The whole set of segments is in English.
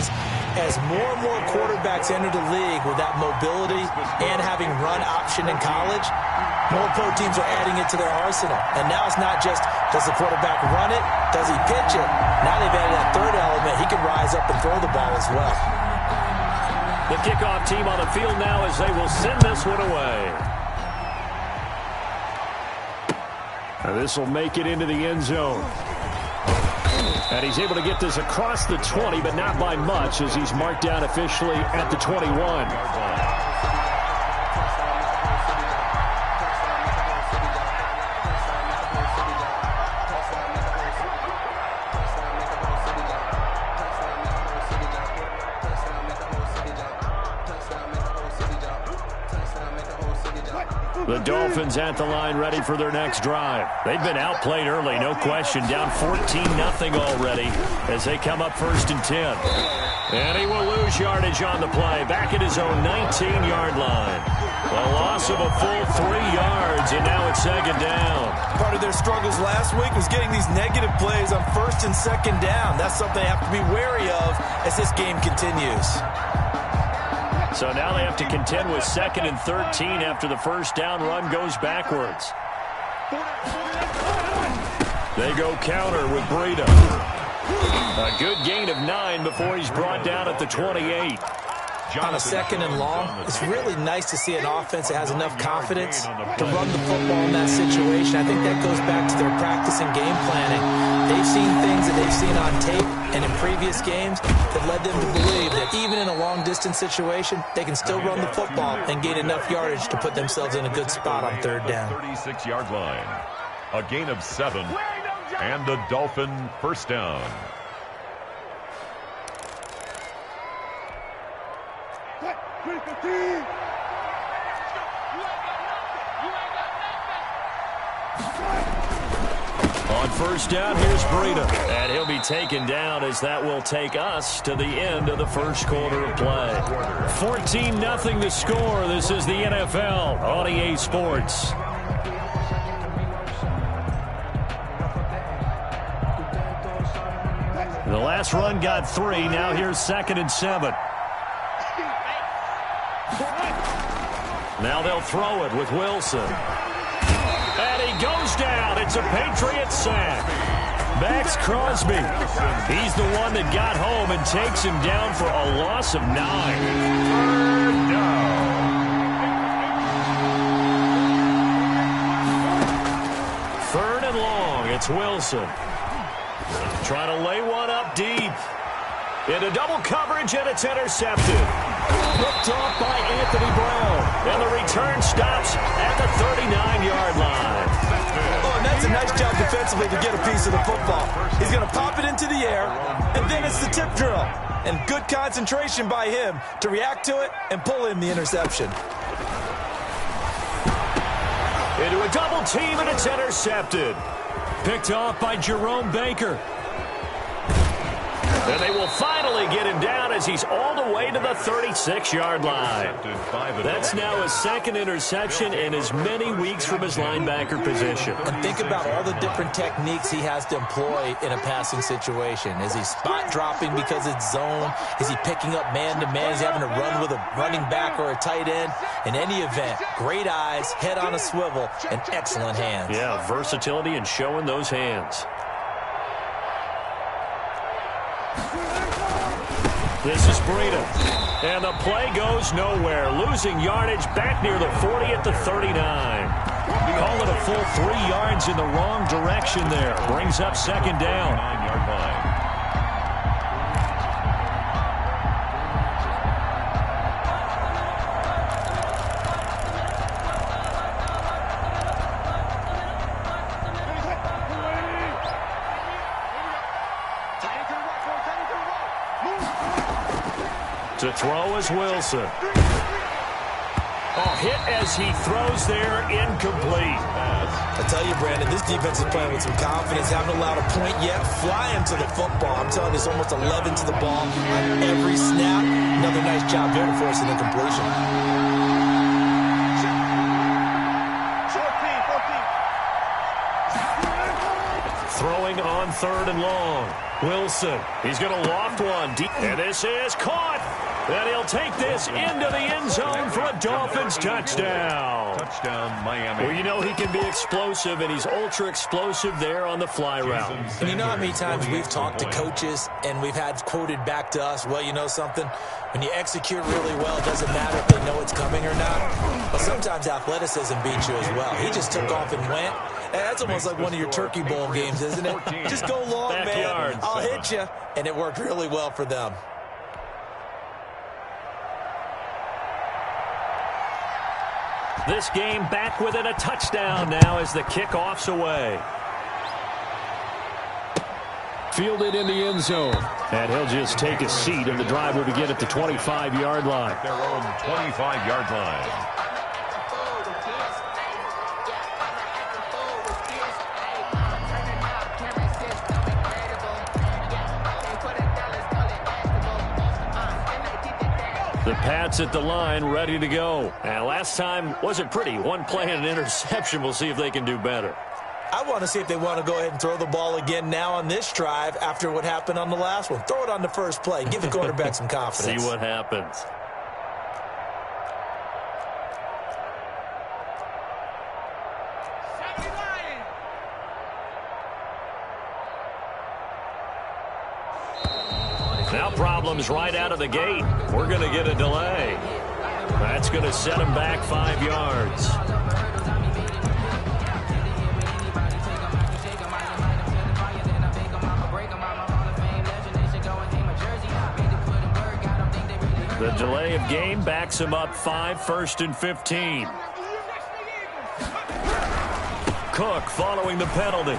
because as more and more quarterbacks enter the league with that mobility and having run option in college, more pro teams are adding it to their arsenal. And now it's not just, does the quarterback run it? Does he pitch it? Now they've added that third element. He can rise up and throw the ball as well. The kickoff team on the field now as they will send this one away. And this will make it into the end zone. And he's able to get this across the 20, but not by much as he's marked down officially at the 21. The Dolphins at the line ready for their next drive. They've been outplayed early, no question. Down 14-0 already as they come up 1st and 10. And he will lose yardage on the play. Back at his own 19-yard line. A loss of a full 3 yards, and now it's 2nd down. Part of their struggles last week was getting these negative plays on 1st and 2nd down. That's something they have to be wary of as this game continues. So now they have to contend with 2nd and 13 after the first down run goes backwards. They go counter with Breida. A good gain of 9 before he's brought down at the 28. On a 2nd and long, it's really nice to see an offense that has enough confidence to run the football in that situation. I think that goes back to their practice and game planning. They've seen things that they've seen on tape and in previous games that led them to believe that even in a long-distance situation, they can still run the football and gain enough yardage to put themselves in a good spot on 3rd down. 36-yard line. A gain of 7, and the Dolphin first down. On 1st down, here's Breida. And he'll be taken down as that will take us to the end of the first quarter of play. 14-0 the score. This is the NFL on EA Sports. The last run got 3. Now here's 2nd and 7. Now they'll throw it with Wilson. And he goes down. It's a Patriot sack. Max Crosby. He's the one that got home and takes him down for a loss of 9. 3rd down. 3rd and long. It's Wilson. Trying to lay one up deep. Into double coverage, and it's intercepted. Ripped off by Anthony Brown. And the return stops at the 39-yard line. Oh, and that's a nice job defensively to get a piece of the football. He's going to pop it into the air, and then it's the tip drill. And good concentration by him to react to it and pull in the interception. Into a double team, and it's intercepted. Picked off by Jerome Baker. And they will finally get him down as he's all the way to the 36-yard line. That's now his 2nd interception in as many weeks from his linebacker position. And think about all the different techniques he has to employ in a passing situation. Is he spot dropping because it's zone? Is he picking up man-to-man? Is he having to run with a running back or a tight end? In any event, great eyes, head on a swivel, and excellent hands. Yeah, versatility and showing those hands. This is Breida. And the play goes nowhere. Losing yardage back near the 40 at the 39. Call it a full 3 yards in the wrong direction there. Brings up 2nd down. 9-yard line. To throw is Wilson. Oh, hit as he throws there, incomplete. I tell you, Brandon, this defense is playing with some confidence. Haven't allowed a point yet. Flying to the football. I'm telling you, it's almost 11 to the ball on every snap. Another nice job there to force an incompletion. 14. Throwing on 3rd and long. Wilson, he's going to loft one deep, and this is caught. And he'll take this into the end zone for a Dolphins touchdown. Touchdown, Miami. Well, you know he can be explosive, and he's ultra explosive there on the fly route. And you know how many times we've talked to coaches and we've had quoted back to us, well, you know something? When you execute really well, it doesn't matter if they know it's coming or not. But sometimes athleticism beats you as well. He just took off and went. And that's almost like one of your Turkey Bowl games, isn't it? Just go long, man. I'll hit you. And it worked really well for them. This game back within a touchdown now as the kickoff's away. Fielded in the end zone. And he'll just take a seat, and the drive will begin at the 25-yard line. Their own 25-yard line. The Pats at the line, ready to go. And last time wasn't pretty. One play and an interception. We'll see if they can do better. I want to see if they want to go ahead and throw the ball again now on this drive after what happened on the last one. Throw it on the first play. Give the quarterback some confidence. See what happens. Now problems right out of the gate. We're going to get a delay. That's going to set him back 5 yards. The delay of game backs him up 1st and 15. Cook following the penalty.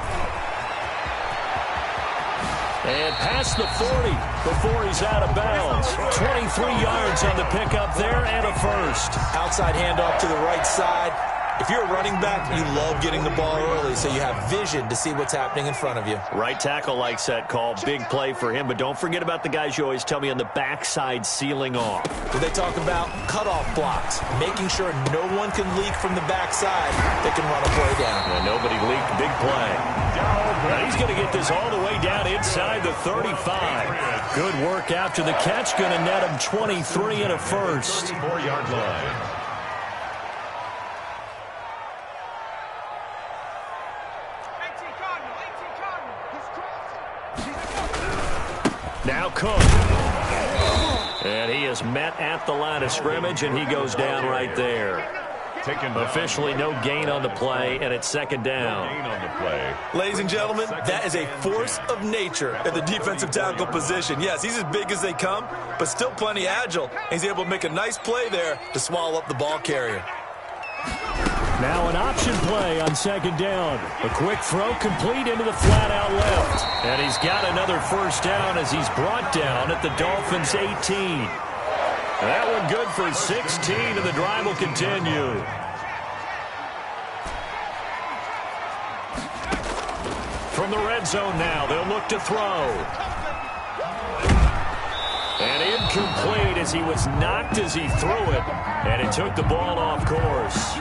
And past the 40 before he's out of bounds. 23 yards on the pickup there and a first. Outside handoff to the right side. If you're a running back, you love getting the ball early so you have vision to see what's happening in front of you. Right tackle likes that call. Big play for him, but don't forget about the guys you always tell me on the backside sealing off. When they talk about cutoff blocks, making sure no one can leak from the backside that can run a play down. And nobody leaked. Big play. Now he's going to get this all the way down inside the 35. Good work after the catch. Going to net him 23 and a first. 4-yard line. Now Cook. And he is met at the line of scrimmage, and he goes down right there. Officially no gain on the play, and it's second down. Ladies and gentlemen, that is a force of nature at the defensive tackle position. Yes, he's as big as they come, but still plenty agile. He's able to make a nice play there to swallow up the ball carrier. Now an option play on second down. A quick throw complete into the flat out left. And he's got another first down as he's brought down at the Dolphins' 18. That one good for 16, and the drive will continue. From the red zone now, they'll look to throw. And incomplete as he was knocked as he threw it. And it took the ball off course.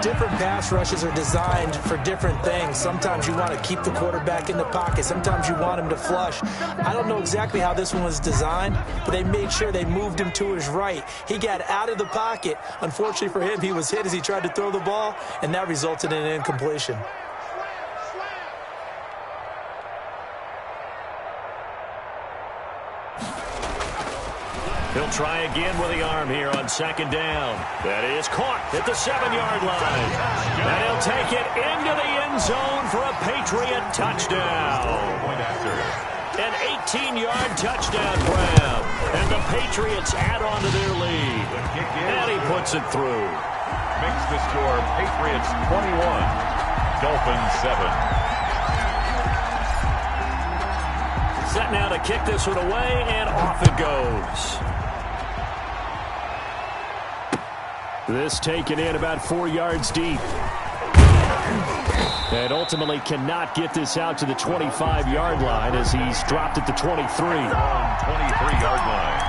Different pass rushes are designed for different things. Sometimes you want to keep the quarterback in the pocket. Sometimes you want him to flush. I don't know exactly how this one was designed, but they made sure they moved him to his right. He got out of the pocket. Unfortunately for him, he was hit as he tried to throw the ball, and that resulted in an incompletion. He'll try again with the arm here on second down. That is caught at the 7-yard line. And he'll take it into the end zone for a Patriot touchdown. An 18-yard touchdown grab. And the Patriots add on to their lead. And he puts it through. Makes the score Patriots 21, Dolphins 7. Set now to kick this one away, and off it goes. This taken in about 4 yards deep. And ultimately cannot get this out to the 25-yard line as he's dropped at the 23. 23-yard line.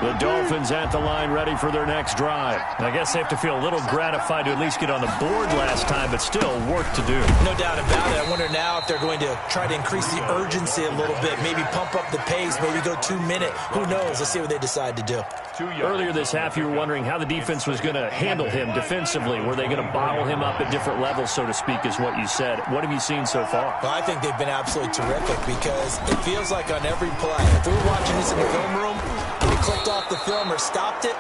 The Dolphins at the line ready for their next drive. I guess they have to feel a little gratified to at least get on the board last time, but still work to do. No doubt about it. I wonder now if they're going to try to increase the urgency a little bit, maybe pump up the pace, maybe go 2 minute. Who knows? Let's see what they decide to do. Earlier this half, you were wondering how the defense was going to handle him defensively. Were they going to bottle him up at different levels, so to speak, is what you said. What have you seen so far? Well, I think they've been absolutely terrific because it feels like on every play, if we were watching this in the film room and you clicked off the film or stopped it,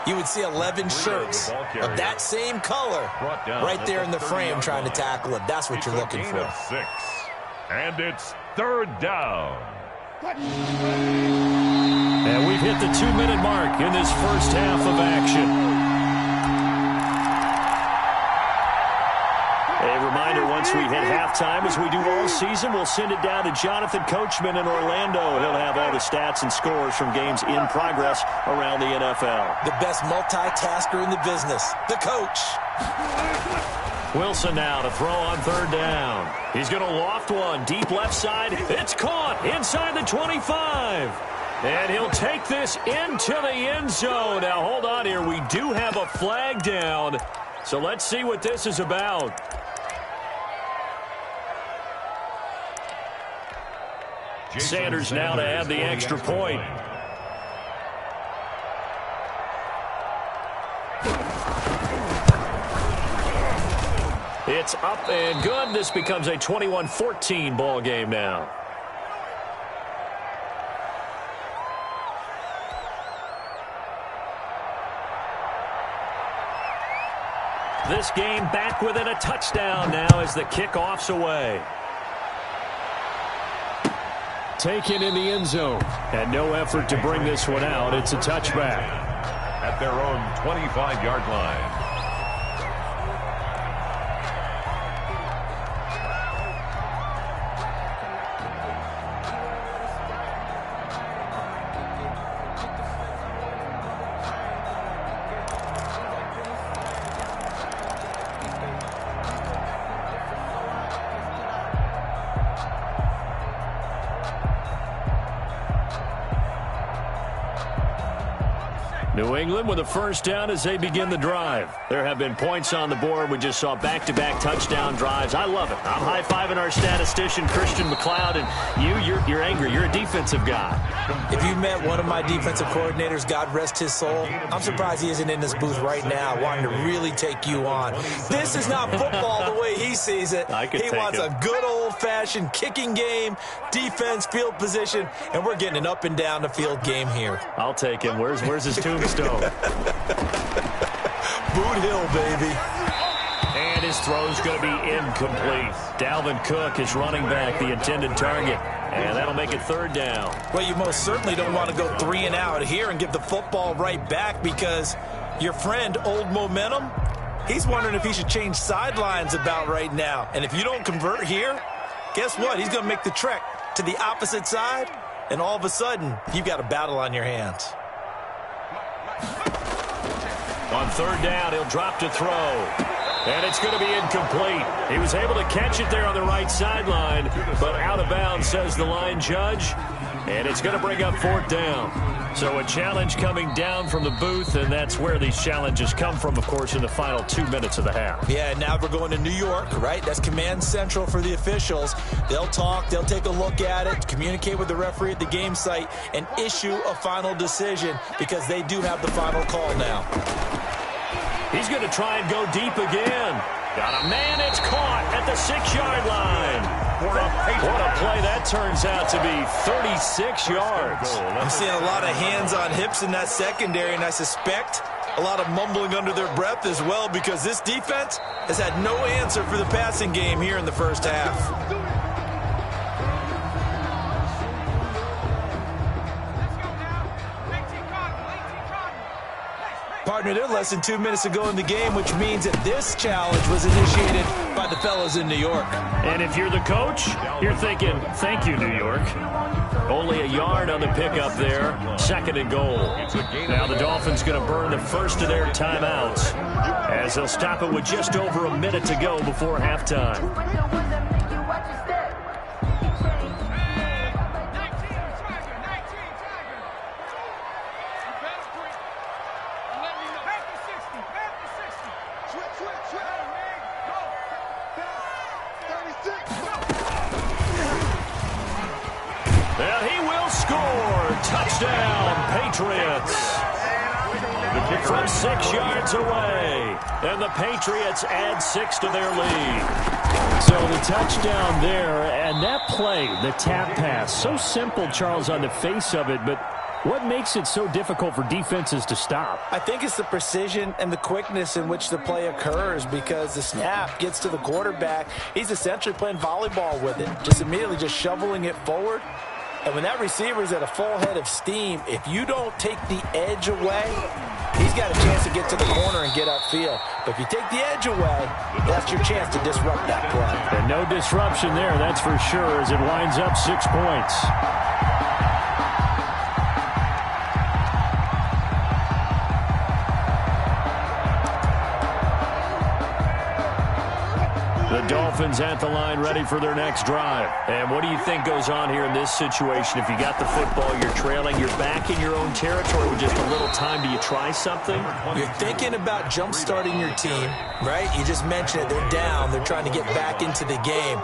you would see 11 shirts of that same color right there in the frame trying to tackle it. That's what you're looking for. 6, and it's 3rd down. And we've hit the 2-minute mark in this first half of action. A reminder, once we hit halftime, as we do all season, we'll send it down to Jonathan Coachman in Orlando. He'll have all the stats and scores from games in progress around the NFL. The best multitasker in the business, the coach. Wilson now to throw on 3rd down. He's going to loft one deep left side. It's caught inside the 25. And he'll take this into the end zone. Now, hold on here. We do have a flag down. So let's see what this is about. Sanders now to add the extra point. It's up and good. This becomes a 21-14 ball game now. This game back within a touchdown now as the kickoff's away. Taken in the end zone. And no effort to bring this one out. It's a touchback. At their own 25-yard line. New England with a first down as they begin the drive. There have been points on the board. We just saw back-to-back touchdown drives. I love it. I'm high-fiving our statistician, Christian McLeod, and you're angry. You're a defensive guy. If you met one of my defensive coordinators, God rest his soul, I'm surprised he isn't in this booth right now wanting to really take you on. This is not football the way he sees it. He wants a good old-fashioned kicking game, defense, field position, and we're getting an up-and-down-the-field game here. I'll take him. Where's his tombstone? Boot Hill, baby. And his throw's going to be incomplete. Dalvin Cook is running back, the intended target. And that'll make it 3rd down. Well, you most certainly don't want to go 3 and out here and give the football right back because your friend, Old Momentum, he's wondering if he should change sidelines about right now. And if you don't convert here, guess what? He's going to make the trek to the opposite side, and all of a sudden, you've got a battle on your hands. On 3rd down, he'll drop to throw. And it's going to be incomplete. He was able to catch it there on the right sideline, but out of bounds, says the line judge. And it's going to bring up 4th down. So a challenge coming down from the booth, and that's where these challenges come from, of course, in the final 2 minutes of the half. Yeah, now we're going to New York, right? That's command central for the officials. They'll talk, they'll take a look at it, communicate with the referee at the game site, and issue a final decision because they do have the final call now. He's going to try and go deep again. Got a man, it's caught at the 6-yard line. What a play that turns out to be, 36 yards. I'm seeing a lot of hands on hips in that secondary, and I suspect a lot of mumbling under their breath as well because this defense has had no answer for the passing game here in the first half. Partner, they're less than 2 minutes to go in the game, which means that this challenge was initiated by the fellas in New York. And if you're the coach, you're thinking, thank you, New York. Only a yard on the pickup there. 2nd and goal. Now the Dolphins going to burn the first of their timeouts as they'll stop it with just over a minute to go before halftime. touchdown, Patriots. From 6 yards away. And the Patriots add 6 to their lead. So the touchdown there, and that play, the tap pass, so simple, Charles, on the face of it, but what makes it so difficult for defenses to stop? I think it's the precision and the quickness in which the play occurs, because the snap gets to the quarterback. He's essentially playing volleyball with it, just immediately just shoveling it forward. And when that receiver's at a full head of steam, if you don't take the edge away, he's got a chance to get to the corner and get upfield. But if you take the edge away, that's your chance to disrupt that play. And no disruption there, that's for sure, as it winds up 6 points. The Dolphins at the line ready for their next drive. And what do you think goes on here in this situation? If you got the football, you're trailing, you're back in your own territory with just a little time. Do you try something? You're thinking about jump-starting your team, right? You just mentioned it. They're down. They're trying to get back into the game.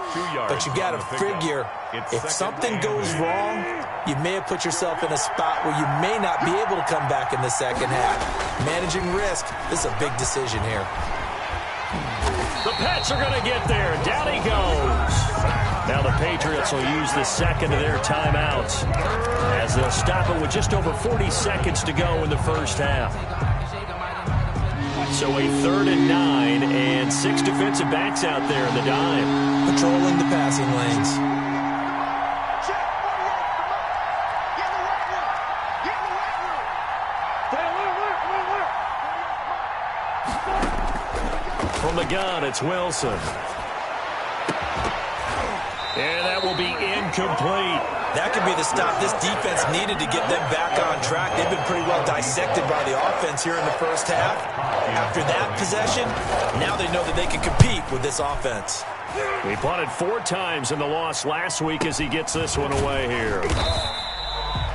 But you got to figure, if something goes wrong, you may have put yourself in a spot where you may not be able to come back in the second half. Managing risk, this is a big decision here. The Pats are going to get there. Down he goes. Now the Patriots will use the second of their timeouts as they'll stop it with just over 40 seconds to go in the first half. So a 3rd and 9 and 6 defensive backs out there in the dime. Patrolling the passing lanes. From the gun, it's Wilson. And that will be incomplete. That could be the stop this defense needed to get them back on track. They've been pretty well dissected by the offense here in the first half. After that possession, now they know that they can compete with this offense. He punted 4 times in the loss last week as he gets this one away here.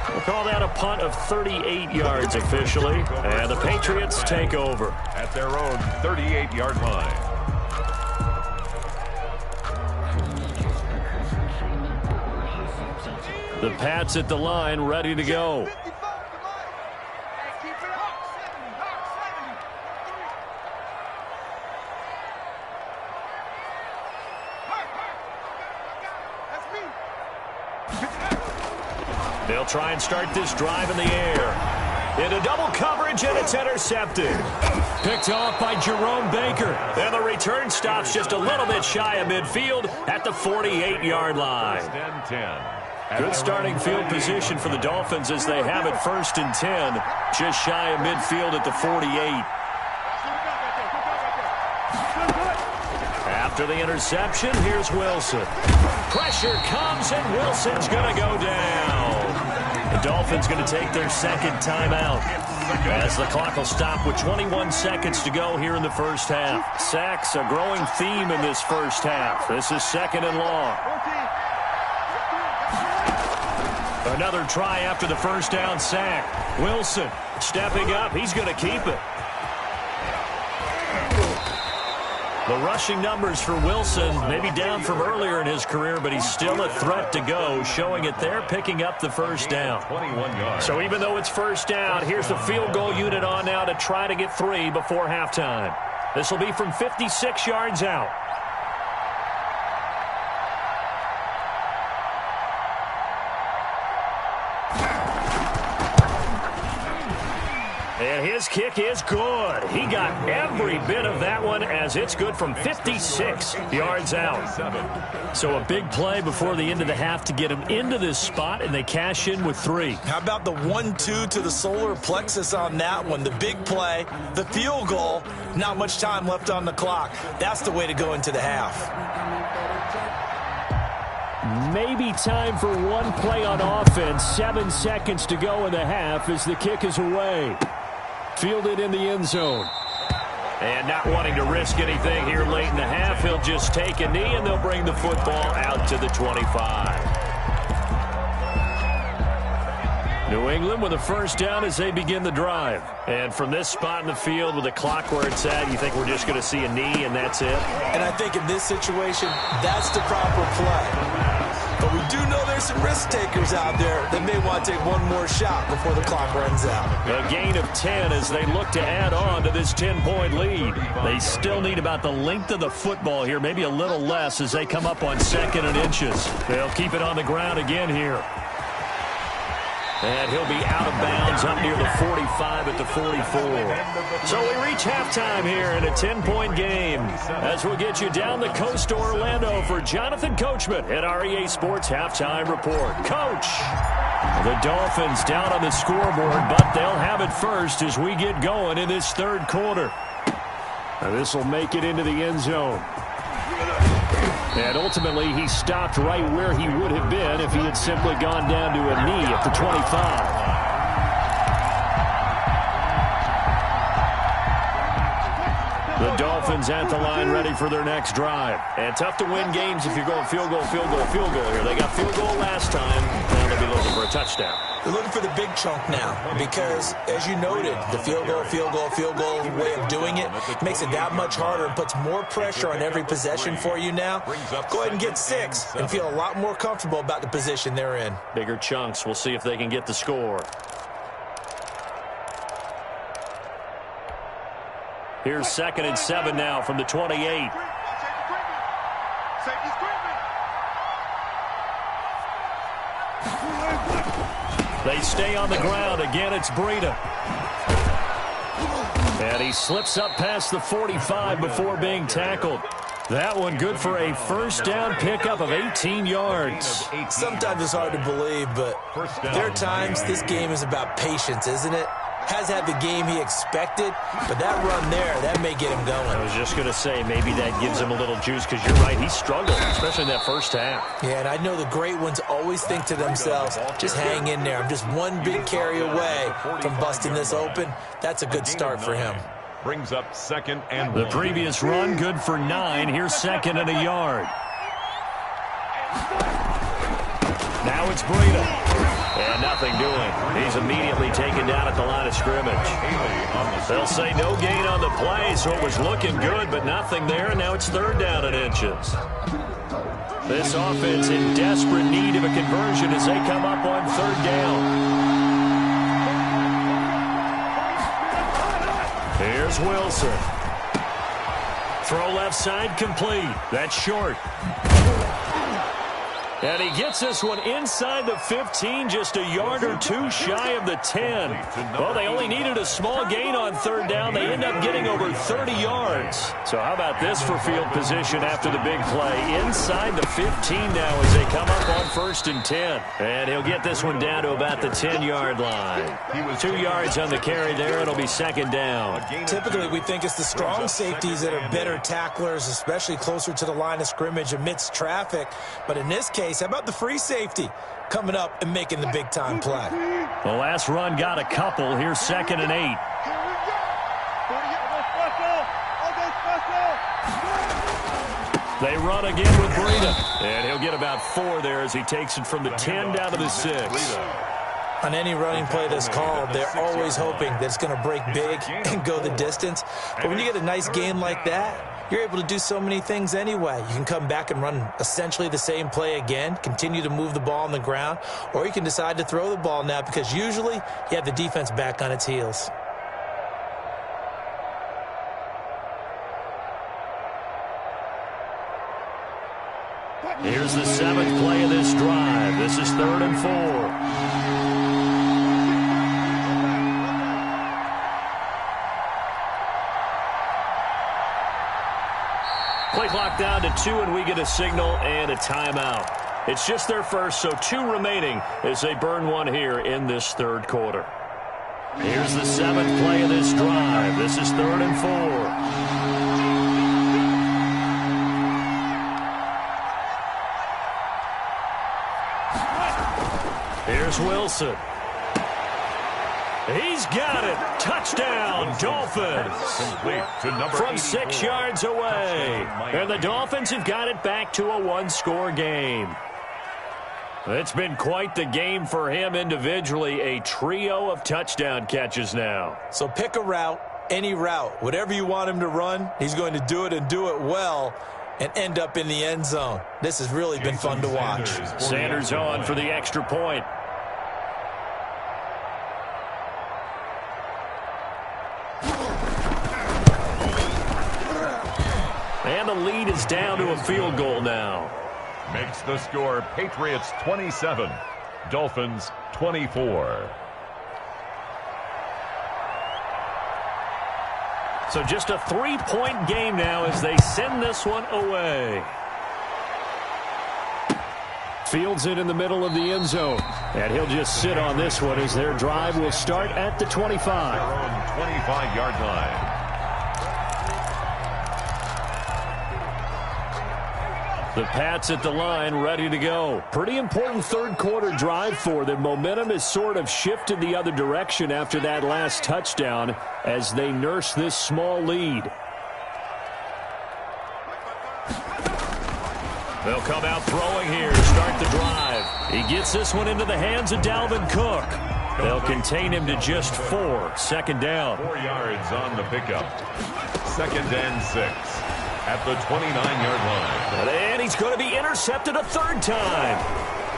We'll call that a punt of 38 yards officially. And the Patriots take over at their own 38-yard line. The Pats at the line, ready to go. They'll try and start this drive in the air. Into double coverage, and it's intercepted. Picked off by Jerome Baker. And the return stops just a little bit shy of midfield at the 48-yard line. Good starting field position for the Dolphins as they have it 1st and 10. Just shy of midfield at the 48. After the interception, here's Wilson. Pressure comes, and Wilson's going to go down. The Dolphins going to take their second timeout as the clock will stop with 21 seconds to go here in the first half. Sacks, a growing theme in this first half. This is 2nd and long. Another try after the first down sack. Wilson stepping up. He's going to keep it. The rushing numbers for Wilson maybe down from earlier in his career, but he's still a threat to go, showing it there, picking up the first down. 21 yards. So even though it's first down, here's the field goal unit on now to try to get 3 before halftime. This will be from 56 yards out. And his kick is good. He got every bit of that one as it's good from 56 yards out. So a big play before the end of the half to get him into this spot, and they cash in with 3. How about the 1-2 to the solar plexus on that one? The big play, the field goal, not much time left on the clock. That's the way to go into the half. Maybe time for one play on offense. 7 seconds to go in the half as the kick is away. Fielded in the end zone. And not wanting to risk anything here late in the half, he'll just take a knee, and they'll bring the football out to the 25. New England with a first down as they begin the drive. And from this spot in the field with the clock where it's at, you think we're just going to see a knee and that's it? And I think in this situation, that's the proper play. The But we do know there's some risk takers out there that may want to take one more shot before the clock runs out. A gain of 10 as they look to add on to this 10-point lead. They still need about the length of the football here, maybe a little less as they come up on 2nd and inches. They'll keep it on the ground again here. And he'll be out of bounds up near the 45 at the 44. So we reach halftime here in a 10-point game. As we'll get you down the coast to Orlando for Jonathan Coachman at our EA Sports Halftime Report. Coach! The Dolphins down on the scoreboard, but they'll have it first as we get going in this third quarter. This will make it into the end zone. And ultimately, he stopped right where he would have been if he had simply gone down to a knee at the 25. The Dolphins at the line ready for their next drive. And tough to win games if you're going field goal, field goal, field goal here. They got field goal last time. Now they'll be looking for a touchdown. They're looking for the big chunk now because, as you noted, the field goal way of doing it makes it that much harder and puts more pressure on every possession for you now. Go ahead and get 6 and feel a lot more comfortable about the position they're in. Bigger chunks. We'll see if they can get the score. Here's 2nd and 7 now from the 28. They stay on the ground. Again, it's Breida. And he slips up past the 45 before being tackled. That one good for a first down pickup of 18 yards. Sometimes it's hard to believe, but there are times this game is about patience, isn't it? Has had the game he expected, but that run there, that may get him going. I was just going to say, maybe that gives him a little juice, because you're right, he struggled, especially in that first half. Yeah, and I know the great ones always think to themselves, just hang in there. I'm just one big carry away from busting this open. That's a good start for him. Brings up 2nd and 1. The previous run, good for 9. Here's 2nd and a yard. Now it's Breida. And nothing doing. He's immediately taken down at the line of scrimmage. They'll say no gain on the play, so it was looking good, but nothing there, and now it's 3rd down and inches. This offense in desperate need of a conversion as they come up on 3rd down. Here's Wilson. Throw left side complete. That's short. And he gets this one inside the 15, just a yard or 2 shy of the 10. Well, they only needed a small gain on 3rd down. They end up getting over 30 yards. So how about this for field position after the big play? Inside the 15 now as they come up on 1st and 10. And he'll get this one down to about the 10-yard line. 2 yards on the carry there. It'll be 2nd down. Typically, we think it's the strong safeties that are better tacklers, especially closer to the line of scrimmage amidst traffic. But in this case, how about the free safety coming up and making the big-time play? The last run got a couple. Here's 2nd and 8. They run again with Breida. And he'll get about 4 there as he takes it from the 10 down to the 6. On any running play that's called, they're always hoping that it's going to break big and go the distance. But when you get a nice gain like that, you're able to do so many things anyway. You can come back and run essentially the same play again, continue to move the ball on the ground, or you can decide to throw the ball now because usually you have the defense back on its heels. Here's the 7th play of this drive. This is 3rd and 4. Play clock down to 2, and we get a signal and a timeout. It's just their first, so 2 remaining as they burn one here in this 3rd quarter. Here's the 7th play of this drive. This is 3rd and 4. Here's Wilson. He's got it. Touchdown, Dolphins. From 6 yards away. And the Dolphins have got it back to a 1-score game. It's been quite the game for him individually. A trio of touchdown catches now. So pick a route, any route. Whatever you want him to run, he's going to do it and do it well. and end up in the end zone. This has really been fun to watch. Sanders on for the extra point. And the lead is down to a field goal now. Makes the score Patriots 27, Dolphins 24. So just a 3-point game now as they send this one away. Fields it in the middle of the end zone. And he'll just sit on this one as their drive will start at the 25. Their own 25-yard line. The Pats at the line, ready to go. Pretty important third-quarter drive for them. Momentum has sort of shifted the other direction after that last touchdown as they nurse this small lead. They'll come out throwing here to start the drive. He gets this one into the hands of Dalvin Cook. They'll contain him to just 4. Second down. 4 yards on the pickup. 2nd and 6. At the 29-yard line. And he's going to be intercepted a third time.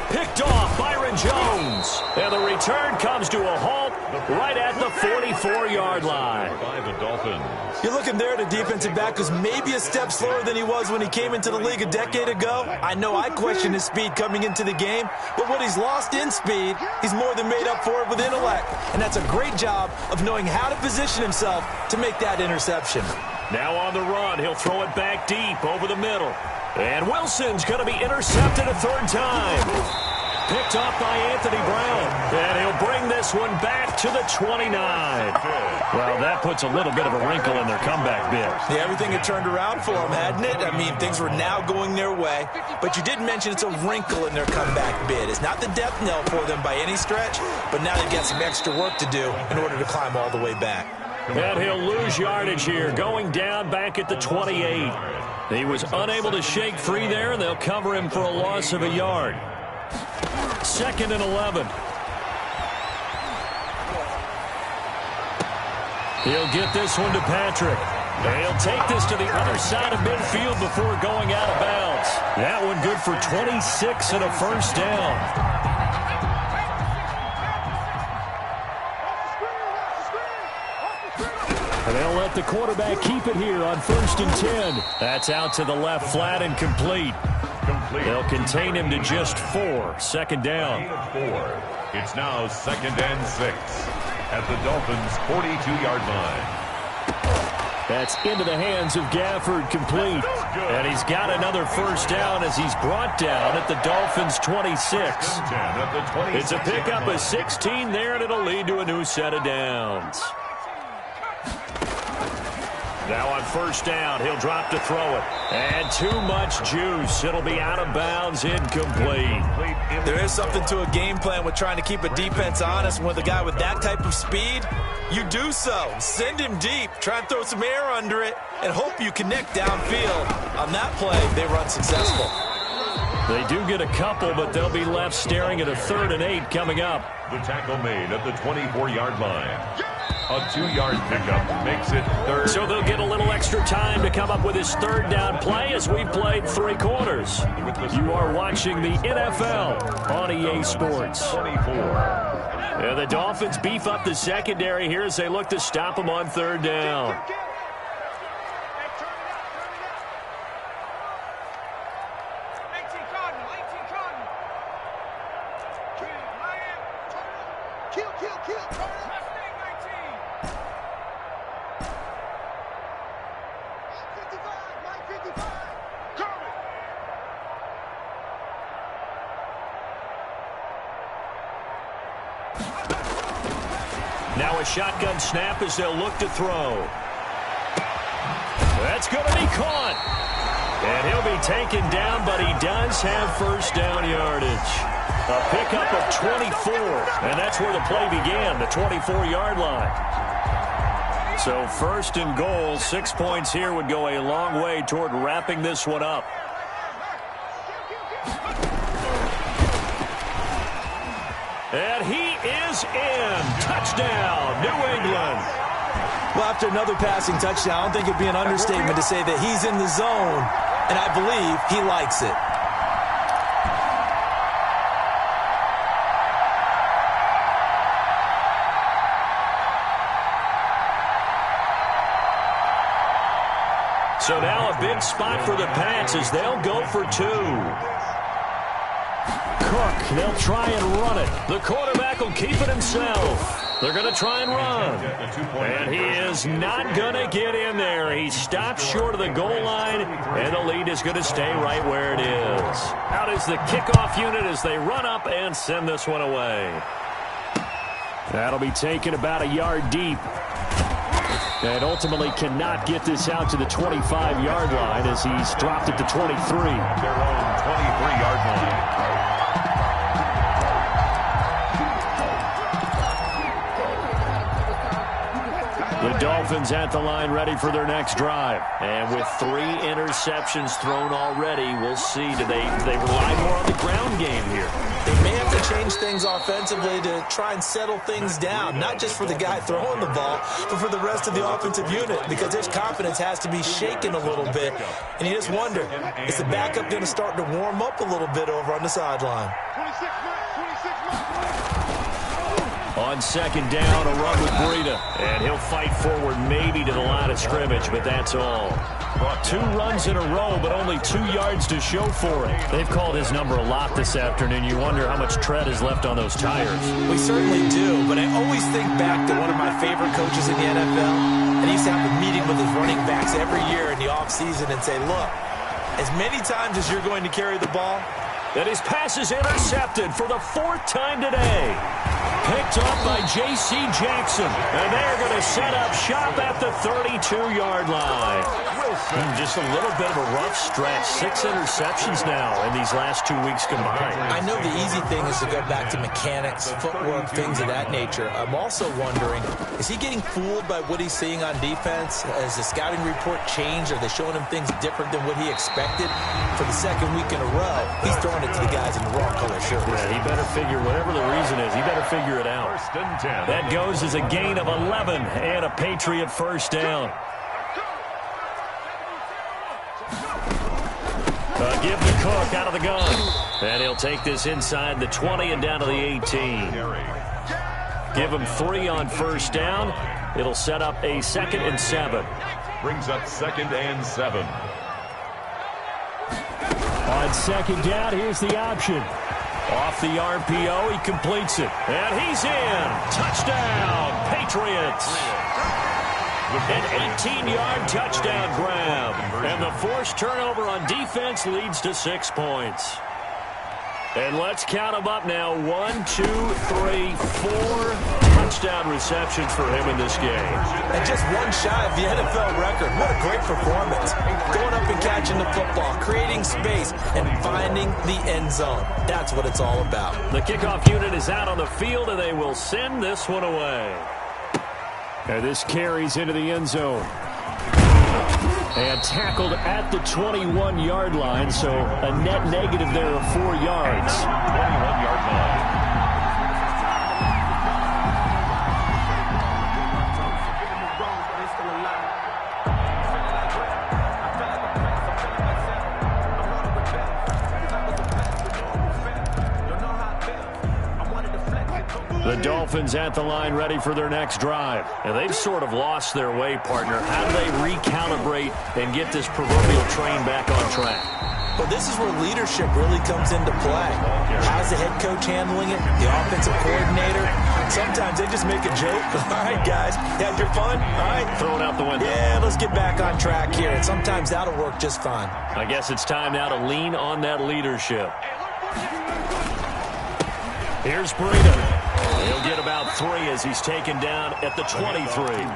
Picked off Byron Jones. And the return comes to a halt right at the 44-yard line. By the Dolphins. You're looking there at a defensive back who's maybe a step slower than he was when he came into the league a decade ago. I know I questioned his speed coming into the game, but what he's lost in speed, he's more than made up for it with intellect. And that's a great job of knowing how to position himself to make that interception. Now on the run, he'll throw it back deep over the middle. And Wilson's going to be intercepted a third time. Picked off by Anthony Brown. And he'll bring this one back to the 29. Well, that puts a little bit of a wrinkle in their comeback bid. Yeah, everything had turned around for them, hadn't it? I mean, things were now going their way. But you did mention it's a wrinkle in their comeback bid. It's not the death knell for them by any stretch, but now they've got some extra work to do in order to climb all the way back. And he'll lose yardage here, going down back at the 28. He was unable to shake free there, and they'll cover him for a loss of a yard. 2nd and 11. He'll get this one to Patrick. He'll take this to the other side of midfield before going out of bounds. That one good for 26 and a first down. And they'll let the quarterback keep it here on 1st and 10. That's out to the left flat and complete. They'll contain him to just 4. Second down. 4. It's now 2nd and 6. At the Dolphins' 42-yard line. That's into the hands of Gafford, complete. And he's got another first down as he's brought down at the Dolphins' 26. It's a pickup of 16 there, and it'll lead to a new set of downs. Now on first down, he'll drop to throw it. And too much juice. It'll be out of bounds, incomplete. There is something to a game plan with trying to keep a defense honest. And with a guy with that type of speed, you do so. Send him deep. Try and throw some air under it and hope you connect downfield. On that play, they run successful. They do get a couple, but they'll be left staring at a 3rd and 8 coming up. The tackle made at the 24-yard line. A 2-yard pickup makes it 3rd. So they'll get a little extra time to come up with his 3rd down play as we've played 3 quarters. You are watching the NFL on EA Sports. 24. And the Dolphins beef up the secondary here as they look to stop him on 3rd down. Now a shotgun snap as they'll look to throw. That's going to be caught. And he'll be taken down, but he does have first down yardage. A pickup of 24. And that's where the play began, the 24-yard line. So 1st and goal, 6 points here would go a long way toward wrapping this one up. And he is in. Touchdown, New England. Well, after another passing touchdown, I don't think it'd be an understatement to say that he's in the zone and I believe he likes it. So now a big spot for the Pats as they'll go for 2. Cook, they'll try and run it. The quarterback will keep it himself. They're going to try and run. And he is not going to get in there. He stops short of the goal line, and the lead is going to stay right where it is. Out is the kickoff unit as they run up and send this one away. That'll be taken about a yard deep. And ultimately cannot get this out to the 25-yard line as he's dropped it to 23. Their own 23-yard line. The Dolphins at the line ready for their next drive. And with 3 interceptions thrown already, we'll see. Do they rely more on the ground game here? They may have to change things offensively to try and settle things down, not just for the guy throwing the ball, but for the rest of the offensive unit, because his confidence has to be shaken a little bit. And you just wonder, is the backup going to start to warm up a little bit over on the sideline? On second down, a run with Breida. And he'll fight forward maybe to the line of scrimmage, but that's all. 2 runs in a row, but only 2 yards to show for it. They've called his number a lot this afternoon. You wonder how much tread is left on those tires. We certainly do, but I always think back to one of my favorite coaches in the NFL, and he used to have a meeting with his running backs every year in the offseason and say, look, as many times as you're going to carry the ball, and his pass is intercepted for the 4th time today. Picked up by J.C. Jackson. And they're going to set up shop at the 32-yard line. Just a little bit of a rough stretch. 6 interceptions now in these last 2 weeks combined. I know the easy thing is to go back to mechanics, footwork, things of that nature. I'm also wondering, is he getting fooled by what he's seeing on defense? Has the scouting report changed? Are they showing him things different than what he expected? For the 2nd week in a row, he's throwing it to the guys in the wrong color shirts. Yeah, he better figure, whatever the reason is, he better figure it out. That goes as a gain of 11 and a Patriot first down. Give the Cook out of the gun. And he'll take this inside the 20 and down to the 18. Give him 3 on first down. It'll set up a 2nd and 7. Brings up 2nd and 7. On 2nd down, here's the option. Off the RPO, he completes it. And he's in. Touchdown, Patriots. An 18-yard touchdown grab. And the forced turnover on defense leads to 6 points. And let's count them up now. 1, 2, 3, 4 touchdown receptions for him in this game. And just one shy of the NFL record. What a great performance. Going up and catching the football, creating space, and finding the end zone. That's what it's all about. The kickoff unit is out on the field, and they will send this one away. And this carries into the end zone. And tackled at the 21-yard line, so a net negative there of 4 yards. 21-yard line. The Dolphins at the line ready for their next drive. And they've sort of lost their way, partner. How do they recalibrate and get this proverbial train back on track? Well, this is where leadership really comes into play. How's the head coach handling it? The offensive coordinator? Sometimes they just make a joke. All right, guys, you had your fun? All right. Throw it out the window. Yeah, let's get back on track here. And sometimes that'll work just fine. I guess it's time now to lean on that leadership. Here's Breida. He'll get about 3 as he's taken down at the 23.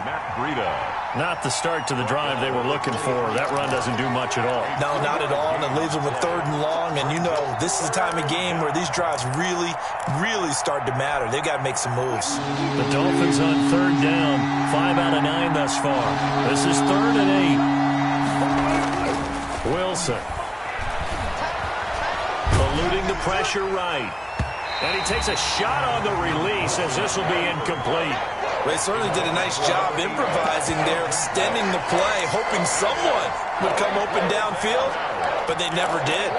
Matt Breida. Not the start to the drive they were looking for. That run doesn't do much at all. No, not at all, and it leaves them with 3rd and long. And, you know, this is the time of game where these drives really, really start to matter. They've got to make some moves. The Dolphins on 3rd down. 5 out of 9 thus far. This is 3rd and 8. Wilson. Eluding the pressure right. And he takes a shot on the release as this will be incomplete. They certainly did a nice job improvising there, extending the play, hoping someone would come open downfield, but they never did.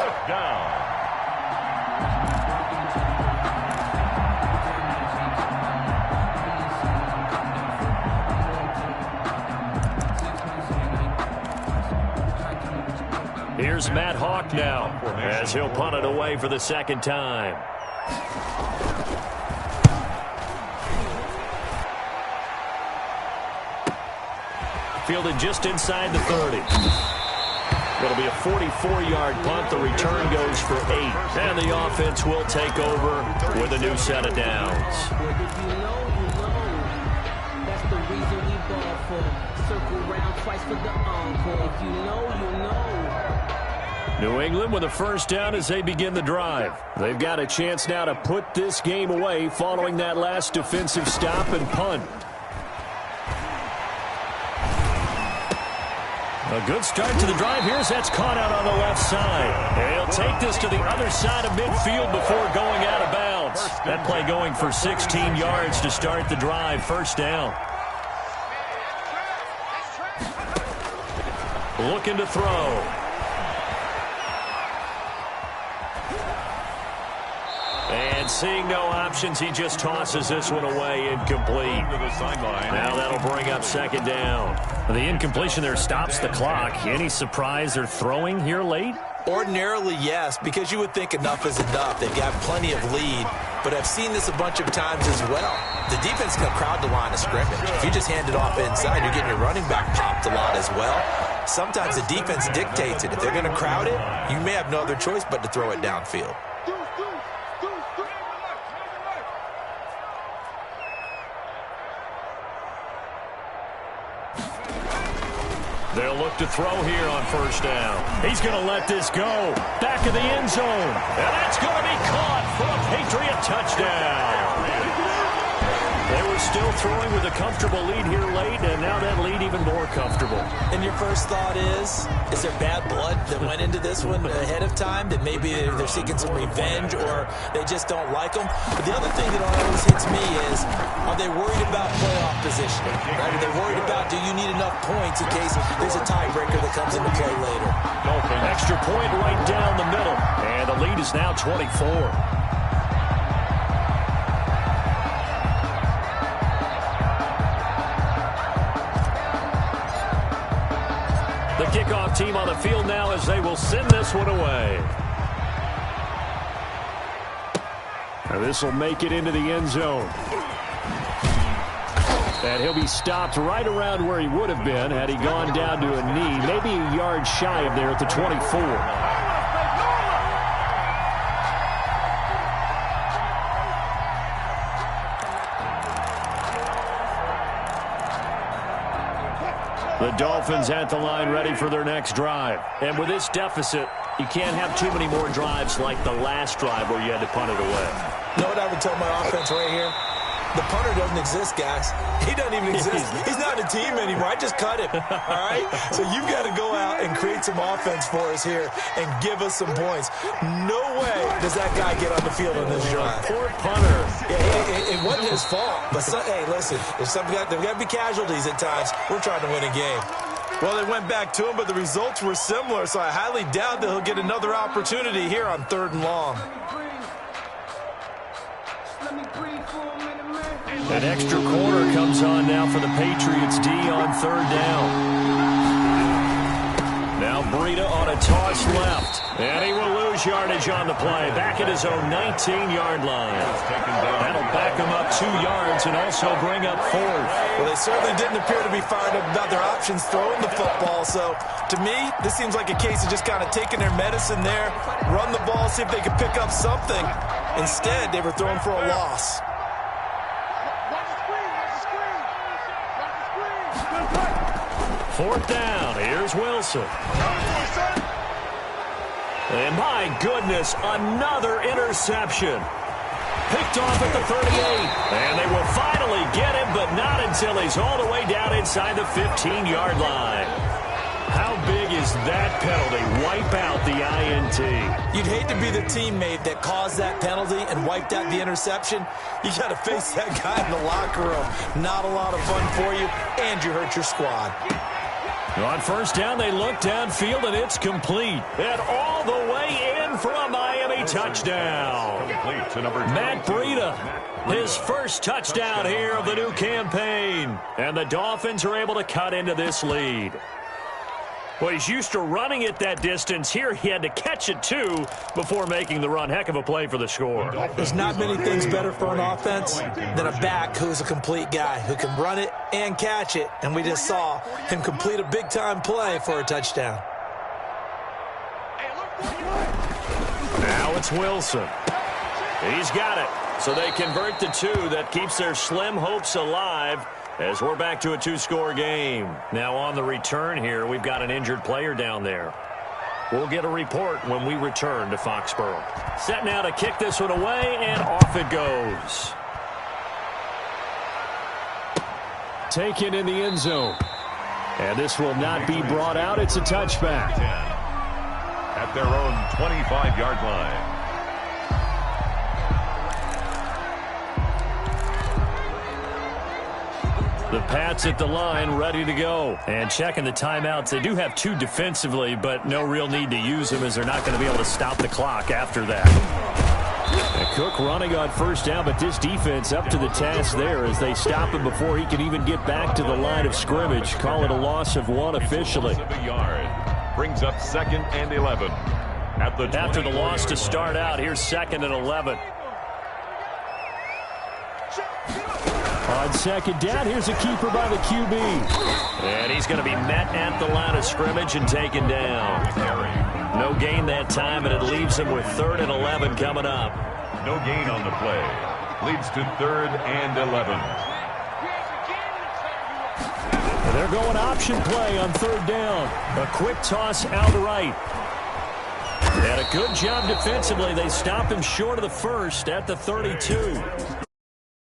Here's Matt Hawk now, as he'll punt it away for the second time. Fielded just inside the 30. It'll be a 44-yard punt. The return goes for 8. And the offense will take over with a new set of downs. That's the reason we ball for. Circle round twice for the encore. If you know, you know. New England with a first down as they begin the drive. They've got a chance now to put this game away following that last defensive stop and punt. A good start to the drive. Here's that's caught out on the left side. He'll take this to the other side of midfield before going out of bounds. That play going for 16 yards to start the drive. First down. Looking to throw. And seeing no options, he just tosses this one away, incomplete. Now that'll bring up second down. The incompletion there stops the clock. Any surprise they're throwing here late? Ordinarily, yes, because you would think enough is enough. They've got plenty of lead, but I've seen this a bunch of times as well. The defense can crowd the line of scrimmage. If you just hand it off inside, you're getting your running back popped a lot as well. Sometimes the defense dictates it. If they're going to crowd it, you may have no other choice but to throw it downfield. They'll look to throw here on first down. He's going to let this go. Back of the end zone. And that's going to be caught for a Patriot touchdown. They were still throwing with a comfortable lead here late, and now that lead even more comfortable. And your first thought is there bad blood that went into this one ahead of time, that maybe they're seeking some revenge or they just don't like them? But the other thing that always hits me is, are they worried about playoff positioning? Right? Are they worried about, do you need enough points in case there's a tiebreaker that comes into play later? Extra point right down the middle, and the lead is now 24. The kickoff team on the field now as they will send this one away. Now this will make it into the end zone. And he'll be stopped right around where he would have been had he gone down to a knee, maybe a yard shy of there at the 24. The Dolphins at the line ready for their next drive. And with this deficit, you can't have too many more drives like the last drive where you had to punt it away. You know what I would tell my offense right here? The punter doesn't exist, guys. He doesn't even exist. He's not a team anymore. I just cut him, all right? So you've got to go out and create some offense for us here and give us some points. No way does that guy get on the field on this drive. Poor punter. Yeah, it wasn't his fault. But, hey, listen, there's got to be casualties at times. We're trying to win a game. Well, they went back to him, but the results were similar, so I highly doubt that he'll get another opportunity here on 3rd and long. An extra corner comes on now for the Patriots D on 3rd down. Now Breida on a toss left. And he will lose yardage on the play. Back at his own 19-yard line. That'll back him up 2 yards and also bring up 4th. Well, they certainly didn't appear to be fired up about their options throwing the football. So, to me, this seems like a case of just kind of taking their medicine there, run the ball, see if they could pick up something. Instead, they were throwing for a loss. 4th down. Here's Wilson. And my goodness, another interception. Picked off at the 38. And they will finally get him, but not until he's all the way down inside the 15-yard line. How big is does that penalty wipe out the INT? You'd hate to be the teammate that caused that penalty and wiped out the interception. You got to face that guy in the locker room. Not a lot of fun for you, and you hurt your squad. On first down, they look downfield, and it's complete. And all the way in for a Miami touchdown. Matt Breida, his first touchdown here of the new campaign. And the Dolphins are able to cut into this lead. Well, he's used to running it that distance. Here he had to catch it, too, before making the run. Heck of a play for the score. There's not many things better for an offense than a back who's a complete guy, who can run it and catch it. And we just saw him complete a big-time play for a touchdown. Now it's Wilson. He's got it. So they convert the two. That keeps their slim hopes alive as we're back to a two-score game. Now on the return here, we've got an injured player down there. We'll get a report when we return to Foxborough. Set now to kick this one away, and off it goes. Taken in the end zone. And this will not be brought out. It's a touchback. At their own 25-yard line. The Pats at the line, ready to go. And checking the timeouts. They do have two defensively, but no real need to use them as they're not going to be able to stop the clock after that. And Cook running on first down, but this defense up to the task there as they stop him before he can even get back to the line of scrimmage. Call it a loss of one officially. Brings up 2nd and 11. After the loss to start out, here's 2nd and 11. On second down, here's a keeper by the QB. And he's going to be met at the line of scrimmage and taken down. No gain that time, and it leaves him with 3rd and 11 coming up. No gain on the play. Leads to 3rd and 11. And they're going option play on 3rd down. A quick toss out right. And a good job defensively. They stop him short of the first at the 32.